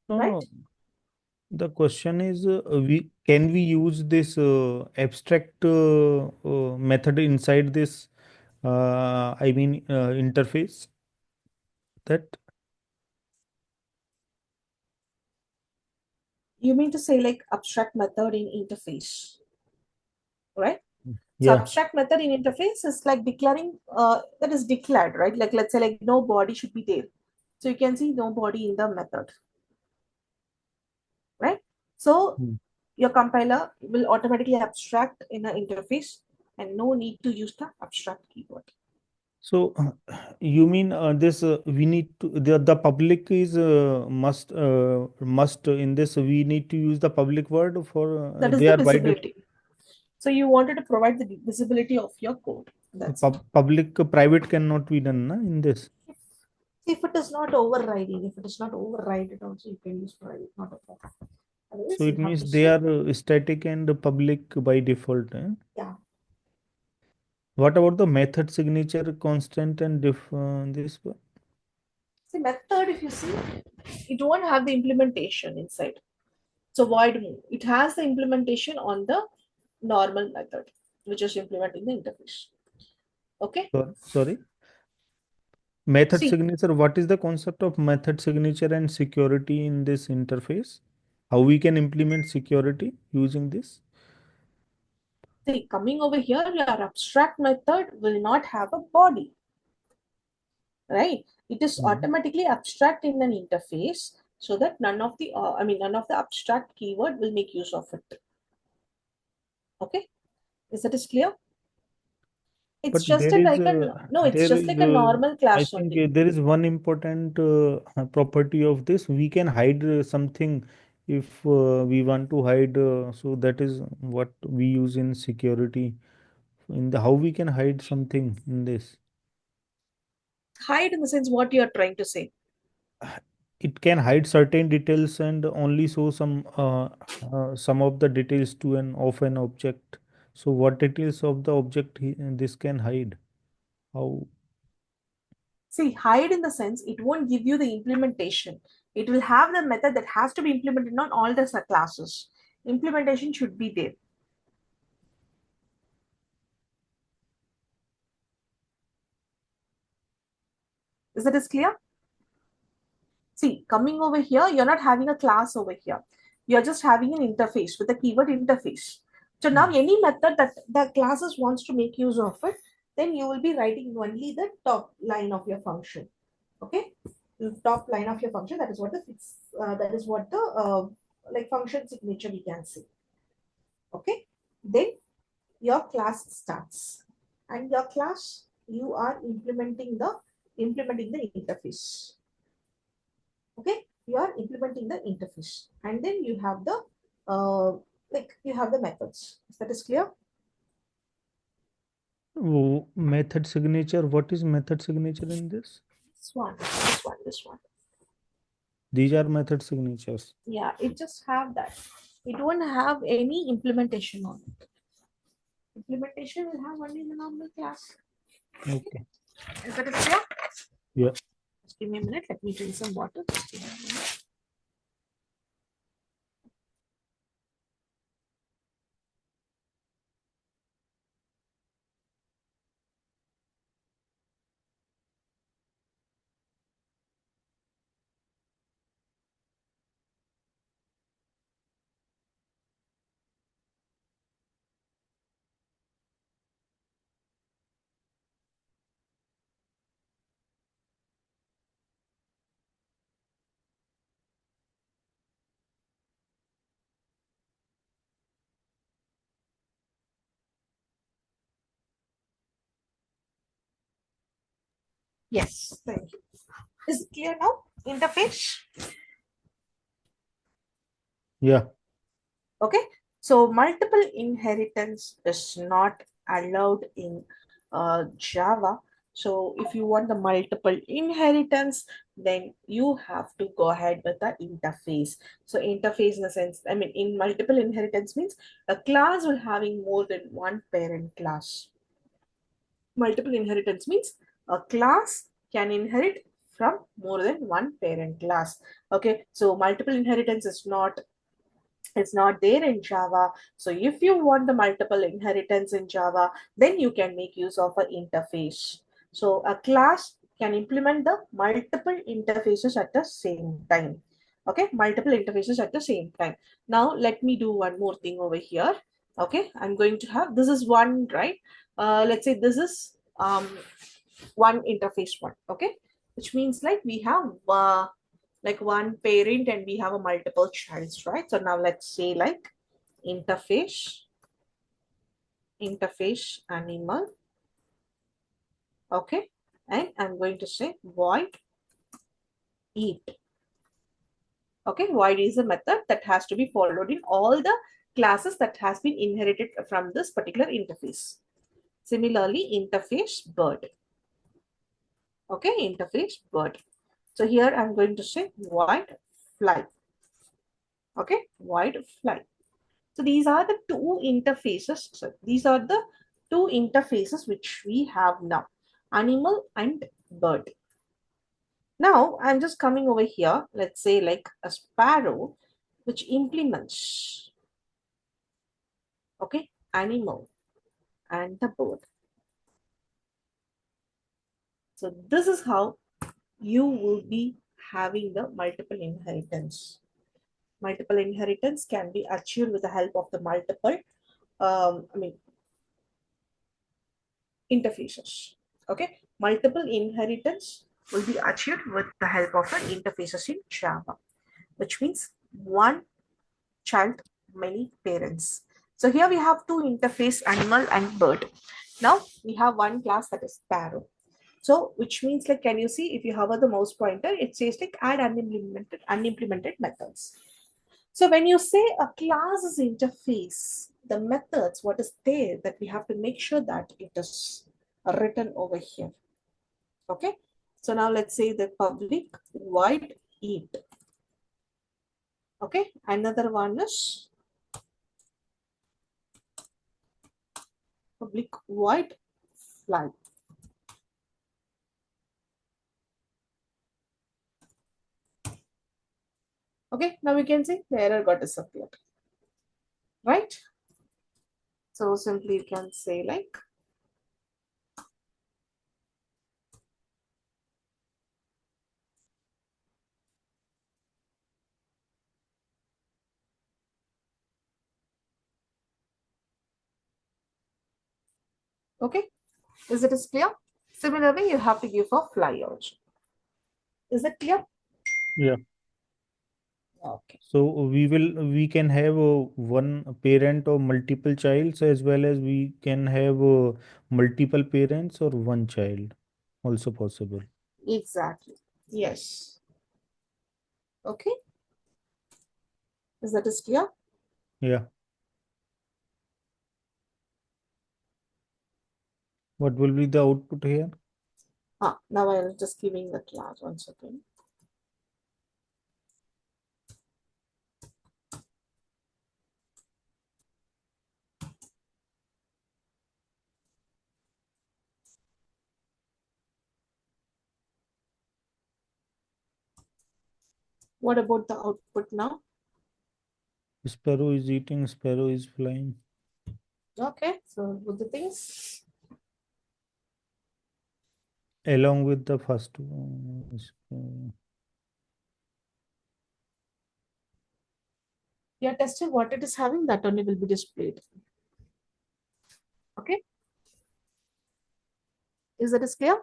Speaker 2: No,
Speaker 1: right?
Speaker 2: no. The question is, we use this abstract method inside this? I mean, interface that.
Speaker 1: You mean to say like abstract method in interface, right? So
Speaker 2: Yeah.
Speaker 1: abstract method in interface is like declaring that is declared, right? Like let's say like no body should be there. So you can see no body in the method, right? So
Speaker 2: Hmm.
Speaker 1: your compiler will automatically abstract in an interface and no need to use the abstract keyword.
Speaker 2: So you mean this? We need to the public is must in this. We need to use the public word for
Speaker 1: That is
Speaker 2: they
Speaker 1: the
Speaker 2: are by default.
Speaker 1: visibility. So you wanted to provide the visibility of your code. That's it.
Speaker 2: Public private cannot be done na, in this.
Speaker 1: See, if it is not overriding, if it is not overrided also, you can use private, not a problem.
Speaker 2: So
Speaker 1: Otherwise,
Speaker 2: it
Speaker 1: you have
Speaker 2: means
Speaker 1: to
Speaker 2: they
Speaker 1: say,
Speaker 2: are static and public by default. Eh?
Speaker 1: yeah.
Speaker 2: What about the method signature constant and this one?
Speaker 1: See, method, if you see, it won't have the implementation inside. So void move. It has the implementation on the normal method, which is implementing the interface. Okay.
Speaker 2: Sorry. Method
Speaker 1: See,
Speaker 2: signature, what is the concept of method signature and security in this interface? How we can implement security using this?
Speaker 1: see, coming over here, your abstract method will not have a body, right? It is
Speaker 2: Mhm.
Speaker 1: automatically abstract in an interface so that none of the abstract keyword will make use of it. Okay. Is that is clear? It's
Speaker 2: But
Speaker 1: just a, like a, no, it's
Speaker 2: there
Speaker 1: just
Speaker 2: is
Speaker 1: like a normal
Speaker 2: I
Speaker 1: class
Speaker 2: think
Speaker 1: only.
Speaker 2: there is one important property of this. We can hide something if we want to hide. So that is what we use in security. In the how we can hide something in this.
Speaker 1: Hide in the sense what you are trying to say.
Speaker 2: It can hide certain details and only show some of the details to an of an object. So what details of the object this can hide? How?
Speaker 1: See, hide in the sense it won't give you the implementation. It will have the method that has to be implemented on all the classes. Implementation should be there. Is that is clear? See, coming over here, you're not having a class over here. You're just having an interface with a keyword interface. So now
Speaker 2: Hmm.
Speaker 1: any method that the classes wants to make use of it, then you will be writing only the top line of your function. Okay, the top line of your function. That is what the that is what the like function signature we can say. Okay, then your class starts, and your class you are implementing the interface. Okay, you are implementing the interface, and then you have the you have the methods. That is clear.
Speaker 2: Oh, method signature. What is method signature in this?
Speaker 1: This one.
Speaker 2: These are method signatures.
Speaker 1: Yeah, it just have that. It won't have any implementation on it. Implementation will have only the normal class.
Speaker 2: Okay.
Speaker 1: Is that clear?
Speaker 2: Yeah.
Speaker 1: Just give me a minute. Let me drink some water. Just give me a minute. Yes, thank you. Is it clear now? Interface.
Speaker 2: Yeah.
Speaker 1: Okay, so multiple inheritance is not allowed in Java. So if you want the multiple inheritance, then you have to go ahead with the interface. So interface in the sense, I mean, in multiple inheritance means a class will having more than one parent class. Multiple inheritance means a class can inherit from more than one parent class. Okay, so multiple inheritance is not, it's not there in Java. So if you want the multiple inheritance in Java, then you can make use of an interface. So a class can implement the multiple interfaces at the same time. Okay, multiple interfaces at the same time. Now let me do one more thing over here. Okay, I'm going to have, this is one, right? Let's say this is one interface one. Okay, which means like we have like one parent and we have a multiple childs, right? So now let's say like interface, interface animal. Okay, and I'm going to say void eat. Okay, void is a method that has to be followed in all the classes that has been inherited from this particular interface. Similarly, interface bird. Okay, interface bird. So here I'm going to say white fly. Okay, white fly. So these are the two interfaces. So these are the two interfaces which we have now, animal and bird. Now I'm just coming over here. Let's say like a sparrow, which implements, okay, animal and the bird. So this is how you will be having the multiple inheritance. Multiple inheritance can be achieved with the help of the multiple, I mean, interfaces. Okay, multiple inheritance will be achieved with the help of an interfaces in Java, which means one child, many parents. So here we have two interface, animal and bird. Now we have one class that is sparrow. So which means like, can you see if you hover the mouse pointer, it says like add unimplemented methods. So when you say a class is interface, the methods, what is there that we have to make sure that it is written over here. Okay. So now let's say the public void eat. Okay. Another one is public void fly. Okay. Now we can see the error got disappeared. Right. So simply you can say like, okay. Is it is clear? Similarly, you have to give for fly also. Is it clear?
Speaker 2: Yeah.
Speaker 1: Okay.
Speaker 2: So we can have one parent or multiple childs, as well as we can have multiple parents or one child, also possible.
Speaker 1: Exactly. Yes. Okay. Is that is clear?
Speaker 2: Yeah. What will be the output here?
Speaker 1: Now I'm just giving the class once again. What about the output now?
Speaker 2: Sparrow is eating, sparrow is flying.
Speaker 1: Okay. So with the things,
Speaker 2: Along with the first one.
Speaker 1: we are testing what it is having, that only will be displayed. Okay. Is that is clear?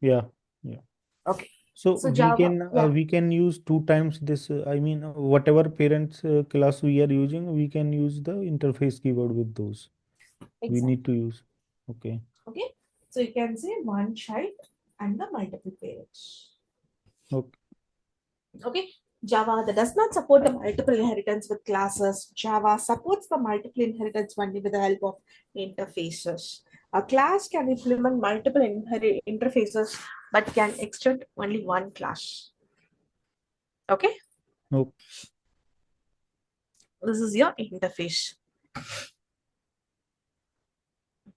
Speaker 2: Yeah. Yeah.
Speaker 1: Okay.
Speaker 2: So
Speaker 1: So Java, yeah,
Speaker 2: we can use two times this. I mean, whatever parents class we are using, we can use the interface keyword with those. We need
Speaker 1: exactly.
Speaker 2: to use. Okay.
Speaker 1: Okay. So you can say one child and the multiple parents.
Speaker 2: Okay.
Speaker 1: Okay. Java that does not support the multiple inheritance with classes. Java supports the multiple inheritance only with the help of interfaces. A class can implement multiple interfaces but can extend only one class. Okay.
Speaker 2: Okay.
Speaker 1: This is your interface.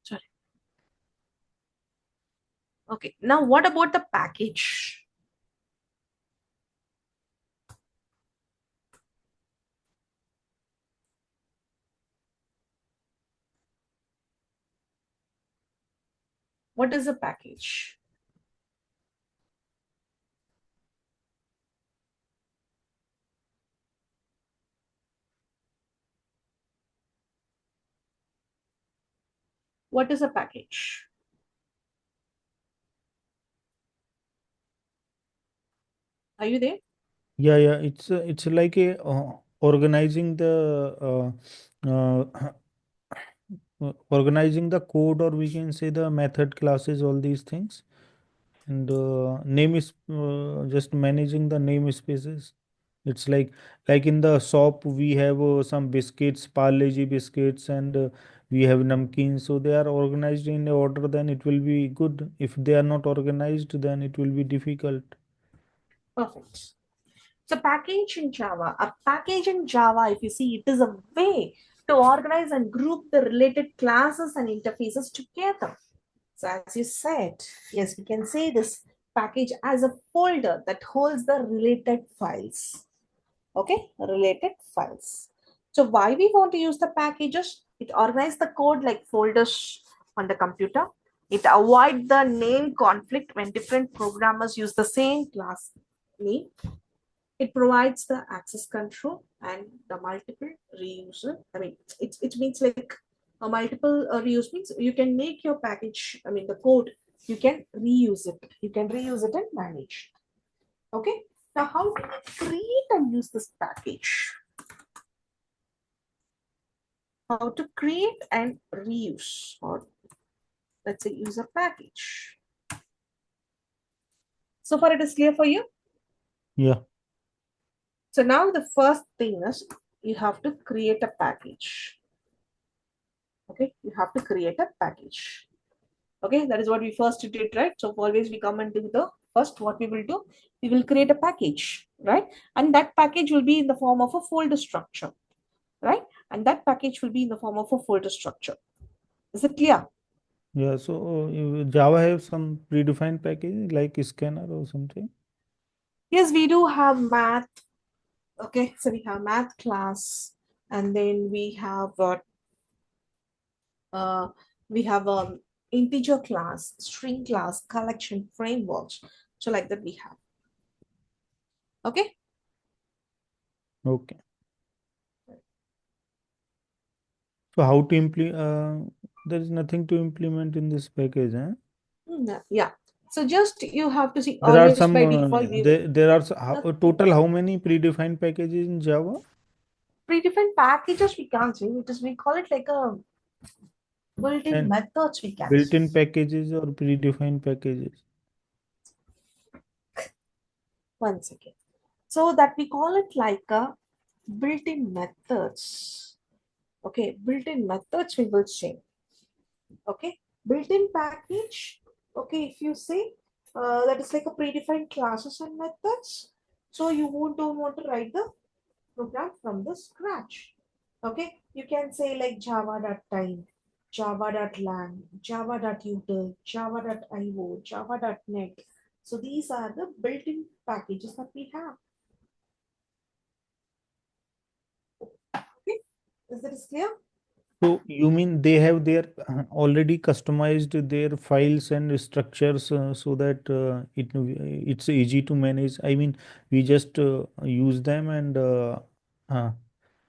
Speaker 1: Sorry. Okay. Now, what about the package? What is a package? What is a package? Are you there?
Speaker 2: Yeah, yeah. It's like a organizing the organizing the code, or we can say the method classes, all these things, and name is just managing the namespaces. It's like in the shop we have some biscuits, Parle-G biscuits, and we have namkeens. So they are organized in order, then it will be good. If they are not organized, then it will be difficult.
Speaker 1: Perfect. So package in Java, a package in Java, if you see, it is a way to organize and group the related classes and interfaces together. So as you said, yes, we can say this package as a folder that holds the related files. Okay, related files. So why we want to use the packages? It organizes the code like folders on the computer. It avoids the name conflict when different programmers use the same class name. It provides the access control and the multiple reuse. I mean, it means like a multiple reuse means you can make your package, I mean, the code, you can reuse it. You can reuse it and manage. Okay. Now, how to create and use this package? How to create and reuse, or let's say use a package. So far, it is clear for you?
Speaker 2: Yeah.
Speaker 1: So now the first thing is you have to create a package. Okay, you have to create a package. Okay, that is what we first did, right? So always we come and do the first, what we will do, we will create a package, right? And that package will be in the form of a folder structure, right? And that package will be in the form of a folder structure. Is it clear?
Speaker 2: Yeah. So Java have some predefined package like scanner or something.
Speaker 1: Yes, we do have math. Okay, so we have math class, and then uh, we have integer class, string class, collection frameworks. So like that we have. Okay.
Speaker 2: Okay. So how to implement? There is nothing to implement in this package, eh?
Speaker 1: Yeah. So just you have to see
Speaker 2: There are
Speaker 1: always
Speaker 2: some.
Speaker 1: by default we will
Speaker 2: There are
Speaker 1: nothing.
Speaker 2: total how many predefined packages in Java?
Speaker 1: Predefined packages we can't say, it is we call it like a built-in
Speaker 2: And
Speaker 1: methods we can say.
Speaker 2: built-in packages or predefined packages?
Speaker 1: One second. So that we call it like a built-in methods. Okay, built-in methods we will say. Okay, built-in package. Okay, if you say that is like a predefined classes and methods. So you don't want to write the program from the scratch. Okay, you can say like java.time, java.lang, java.util, java.io, java.net. So these are the built-in packages that we have. Okay, is that clear?
Speaker 2: So you mean they have their already customized their files and structures so that it's easy to manage. I mean, we just use them uh,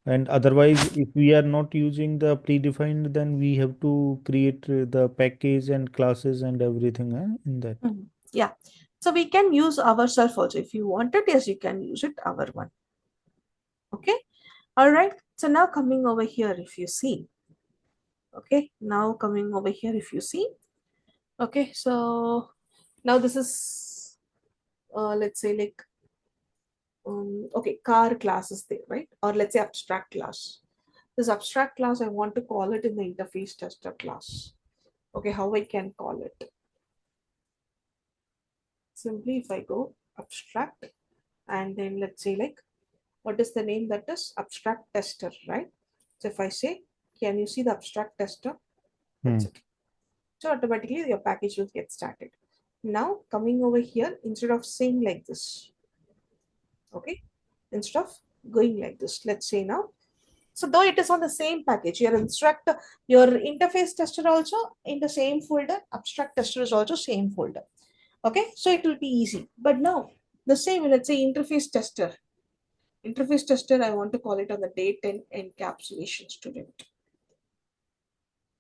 Speaker 2: and otherwise, if we are not using the predefined, then we have to create the package and classes and everything in that.
Speaker 1: Mhm. Yeah. So we can use ourselves also. If you wanted, yes, you can use it, our one. Okay. All right. So now coming over here, if you see, okay, now coming over here, if you see, okay, so now this is, let's say like, okay, car class is there, right? Or let's say abstract class. This abstract class, I want to call it in the interface tester class. Okay, how I can call it? Simply if I go abstract and then let's say like, what is the name? That is abstract tester, right? So if I say, can you see the abstract tester? That's
Speaker 2: Hmm.
Speaker 1: it. So automatically your package will get started. Now coming over here, instead of saying like this, okay, instead of going like this, let's say now. So though it is on the same package, your instructor, your interface tester also in the same folder, abstract tester is also same folder. Okay, so it will be easy. But now the same, let's say interface tester. Interface tester, I want to call it on the date and encapsulation student.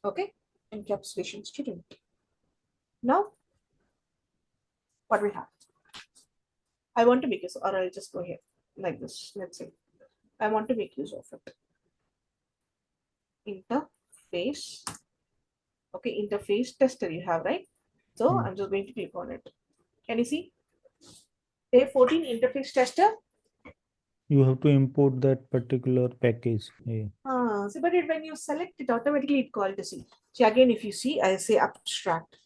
Speaker 1: Okay, encapsulation student. Now, what we have? I want to make use, or I'll just go here like this. Let's say I want to make use of it. Interface. Okay, interface tester you have, right? So
Speaker 2: Hmm.
Speaker 1: I'm just going to click on it. Can you see? Day 14 interface tester.
Speaker 2: You have to import that particular package. Yeah.
Speaker 1: So but when you select it, automatically it called to see. So again, if you see, I say abstract.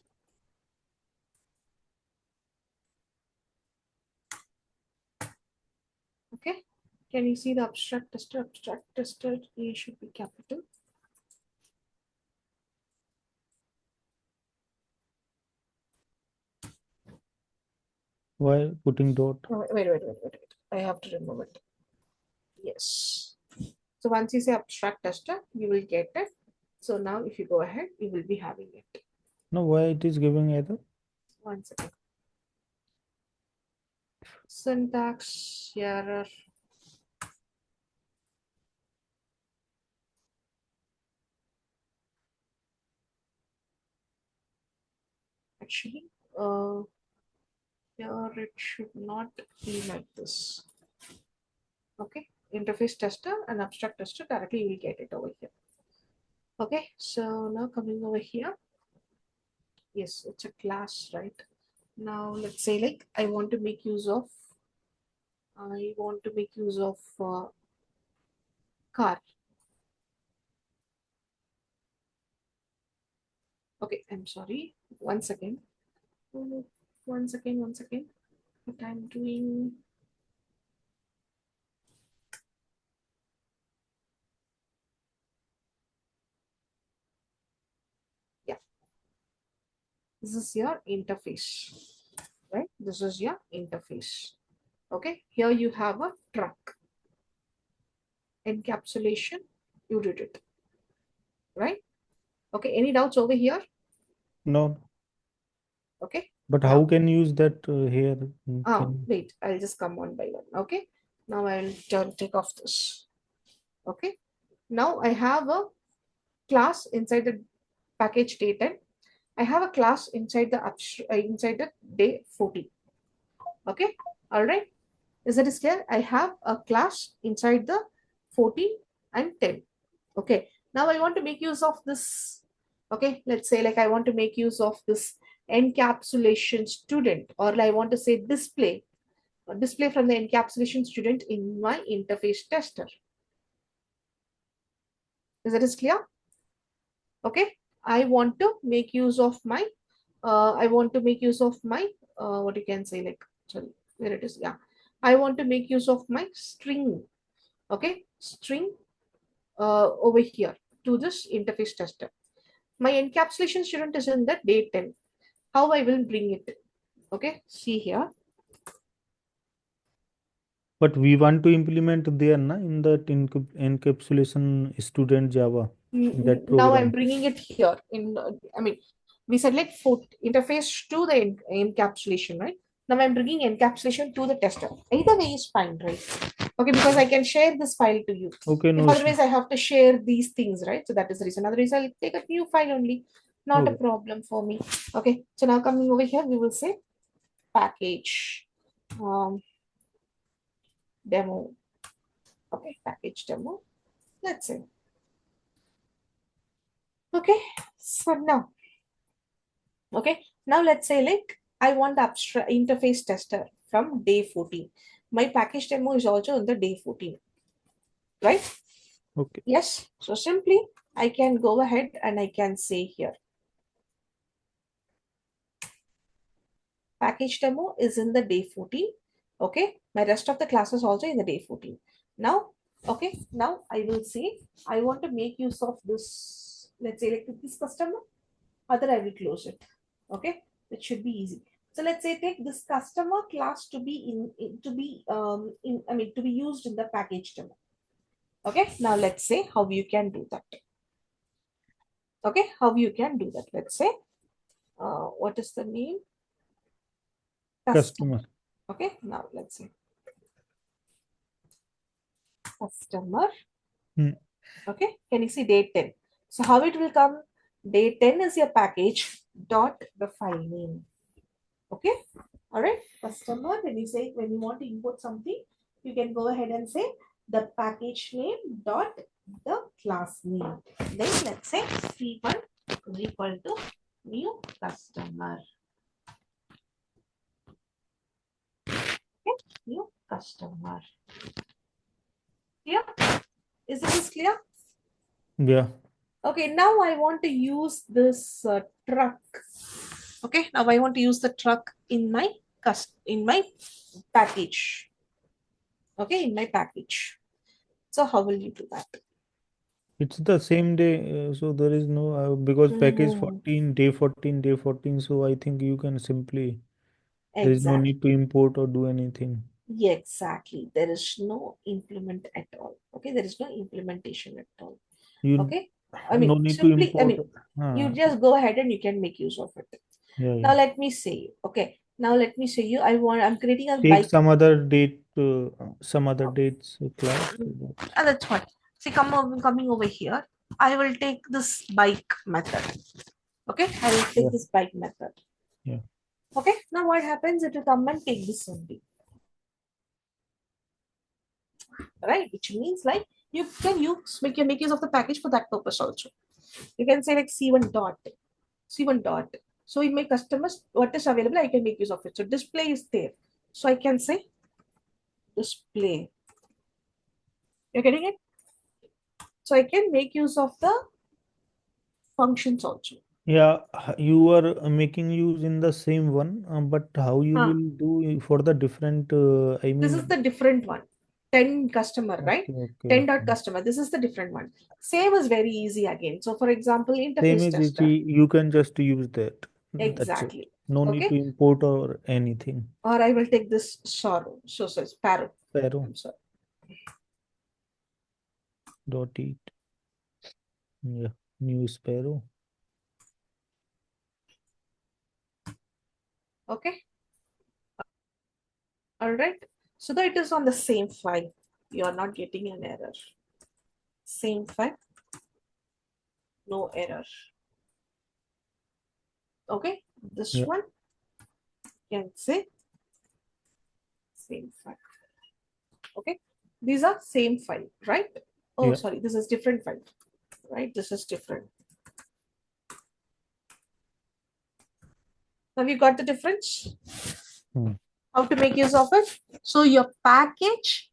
Speaker 1: Okay, can you see the abstract tester? Abstract tester A should be capital.
Speaker 2: Why putting dot?
Speaker 1: Oh, wait. I have to remove it. Yes. So once you say abstract tester, you will get it. So now if you go ahead, you will be having it.
Speaker 2: No, why it is giving error?
Speaker 1: One second. Syntax error. Actually, here it should not be like this. Okay, interface tester and abstract tester directly you will get it over here. Okay, so now coming over here, yes, it's a class, right? Now let's say like I want to make use of car. Okay, I'm sorry. One second. Oh, one second. What I'm doing. Yeah, this is your interface, right? This is your interface. Okay, here you have a truck. Encapsulation, you did it, right? Okay, any doubts over here?
Speaker 2: No.
Speaker 1: Okay,
Speaker 2: But how
Speaker 1: now,
Speaker 2: can you use that here? Can
Speaker 1: wait, I'll just come one by one. Okay, now I'll take off this. Okay, now I have a class inside the package data. I have a class inside the day 40. Okay, all right. Is that is clear? I have a class inside the 40 and 10. Okay, now I want to make use of this. Okay, let's say like I want to make use of this encapsulation student, or I want to say display from the encapsulation student in my interface tester. Is that is clear? Okay, I want to make use of my what you can say, like, sorry, where it is, yeah, I want to make use of my string. Okay, string over here to this interface tester. My encapsulation student is in the day 10. How I will bring it? Okay, see here.
Speaker 2: but we want to implement there na in that encapsulation student Java in that
Speaker 1: Now I'm
Speaker 2: program.
Speaker 1: bringing it here in, I mean, we said like for interface to the encapsulation, right? Now I'm bringing encapsulation to the tester. Either way is fine, right? Okay, because I can share this file to you.
Speaker 2: Okay,
Speaker 1: If
Speaker 2: no issue.
Speaker 1: otherwise I have to share these things, right? So that is the reason. Otherwise I'll take a new file only. Not a
Speaker 2: Okay.
Speaker 1: problem for me. Okay, so now coming over here, we will say package demo. Okay, package demo. Let's say. Okay, so now, okay, now let's say like I want the abstract interface tester from day 14. My package demo is also on the day 14, right?
Speaker 2: Okay.
Speaker 1: Yes. So simply I can go ahead and I can say here package demo is in the day 14. Okay, my rest of the classes also in the day 14. Now, okay, now I will say I want to make use of this, let's say like this customer, other I will close it. Okay, it should be easy. So let's say take this customer class to be to be used in the package demo. Okay, now let's say how you can do that. Okay, how you can do that. Let's say what is the name? Customer.
Speaker 2: Customer.
Speaker 1: Okay, now let's say customer. Okay, can you see date 10? So how it will come? Day 10 is your package dot the file name. Okay, all right. Customer, when you want to import something, you can go ahead and say the package name dot the class name. Then let's say c1 is equal to new customer. Okay, new customer. Clear? Is this clear?
Speaker 2: Yeah.
Speaker 1: Okay, now I want to use this truck. Okay, now I want to use the truck in my package. okay, in my package. So how will you do that?
Speaker 2: It's the same day, so there is no because package
Speaker 1: Mhm.
Speaker 2: 14, day 14, day 14. So I think you can simply, there is no
Speaker 1: Exactly.
Speaker 2: need to import or do anything.
Speaker 1: Yeah, exactly. There is no implement at all. Okay, there is no implementation at all.
Speaker 2: You
Speaker 1: Okay, I
Speaker 2: no
Speaker 1: mean,
Speaker 2: need to
Speaker 1: simply, I
Speaker 2: import.
Speaker 1: mean, you
Speaker 2: Uh,
Speaker 1: just go ahead and you can make use of it.
Speaker 2: yeah,
Speaker 1: Now
Speaker 2: yeah.
Speaker 1: let me say, okay, now let me say you, I'm creating a
Speaker 2: Take
Speaker 1: bike.
Speaker 2: some other date, some other dates class. So that,
Speaker 1: And that's fine. See, coming over here, I will take this bike method. Okay, I will
Speaker 2: yeah,
Speaker 1: take this bike method.
Speaker 2: yeah,
Speaker 1: Okay, now what happens? It will come and take this only, right? Which means like you can make use of the package for that purpose also. You can say like C1 dot. So in my customers, what is available, I can make use of it. So display is there. So I can say display. You're getting it? So I can make use of the functions also.
Speaker 2: yeah. You are making use in the same one, but how you
Speaker 1: Huh.
Speaker 2: will do for the different? I
Speaker 1: This
Speaker 2: mean,
Speaker 1: is the different one. 10 customer, right?
Speaker 2: okay, okay,
Speaker 1: 10 dot
Speaker 2: okay.
Speaker 1: customer. This is the different one. Same is very easy again. So for example,
Speaker 2: Same
Speaker 1: interface
Speaker 2: as it,
Speaker 1: tester.
Speaker 2: you can just use that. That's it.
Speaker 1: Exactly.
Speaker 2: No need to
Speaker 1: Okay.
Speaker 2: import or anything.
Speaker 1: Or I will take this sorrow. So sparrow.
Speaker 2: Sparrow
Speaker 1: I'm sorry.
Speaker 2: dot it. Yeah, new Sparrow.
Speaker 1: Okay. All right. So that it is on the same file. You are not getting an error. Same file, no error. Okay. This
Speaker 2: Yeah,
Speaker 1: one can say same file. Okay. These are same file, right? Oh,
Speaker 2: yeah.
Speaker 1: sorry. This is different file, right? This is different. Have you got the difference?
Speaker 2: Hmm.
Speaker 1: How to make use of it? So your package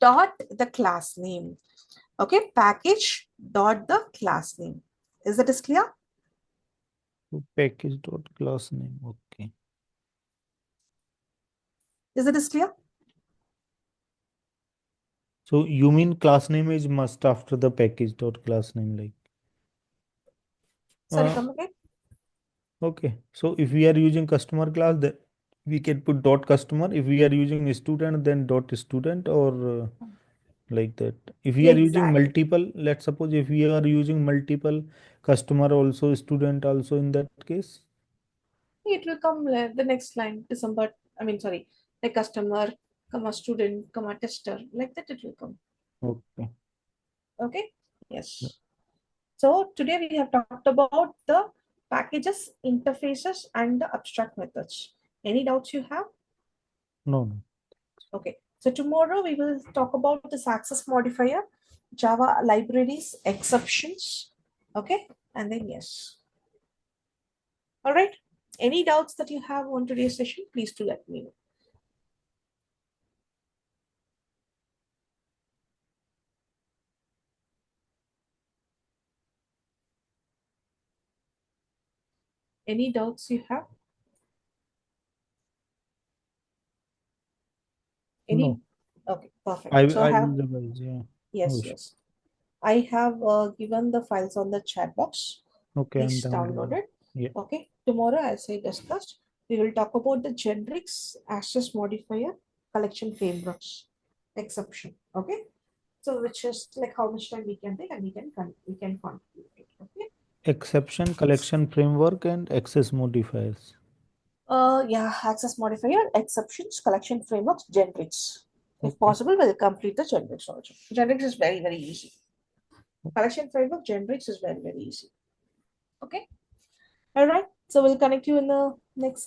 Speaker 1: dot the class name. Okay, package dot the class name. Is that is clear?
Speaker 2: So package dot class name. Okay.
Speaker 1: Is it is clear?
Speaker 2: So you mean class name is must after the package dot class name, like.
Speaker 1: Sorry,
Speaker 2: Uh,
Speaker 1: come again.
Speaker 2: okay. So if we are using customer class, then we can put dot customer. If we are using student, then dot student, or like that. If we are using
Speaker 1: Exactly.
Speaker 2: multiple, let's suppose if we are using multiple customer also, student also in that case.
Speaker 1: It will come the next line, December. I mean, sorry, like customer, comma student, comma tester, like that it will come.
Speaker 2: Okay.
Speaker 1: Okay.
Speaker 2: Yeah.
Speaker 1: Yes. So today we have talked about the packages, interfaces, and the abstract methods. Any doubts you have?
Speaker 2: No, no.
Speaker 1: Okay. So tomorrow we will talk about this access modifier, Java libraries, exceptions. Okay. And then yes. All right. Any doubts that you have on today's session, please do let me know. Any doubts you have? Any?
Speaker 2: No.
Speaker 1: Okay, perfect.
Speaker 2: I
Speaker 1: So I
Speaker 2: I will
Speaker 1: have,
Speaker 2: revise. Yeah.
Speaker 1: yes,
Speaker 2: Oh,
Speaker 1: yes. I have given the files on the chat box.
Speaker 2: okay. I'm
Speaker 1: Please
Speaker 2: downloading.
Speaker 1: download it.
Speaker 2: Yeah.
Speaker 1: Okay. Tomorrow, as I discussed, we will talk about the generics, access modifier, collection frameworks, exception. Okay. So which is like how much time we can take and we can conclude it. Okay.
Speaker 2: Exception collection framework and access modifiers.
Speaker 1: Yeah, access modifier, exceptions, collection frameworks, generics. If
Speaker 2: Okay.
Speaker 1: possible, we'll complete the generics also. Generics is very, very easy. Collection framework, generics is very, very easy. Okay. All right. So we'll connect you in the next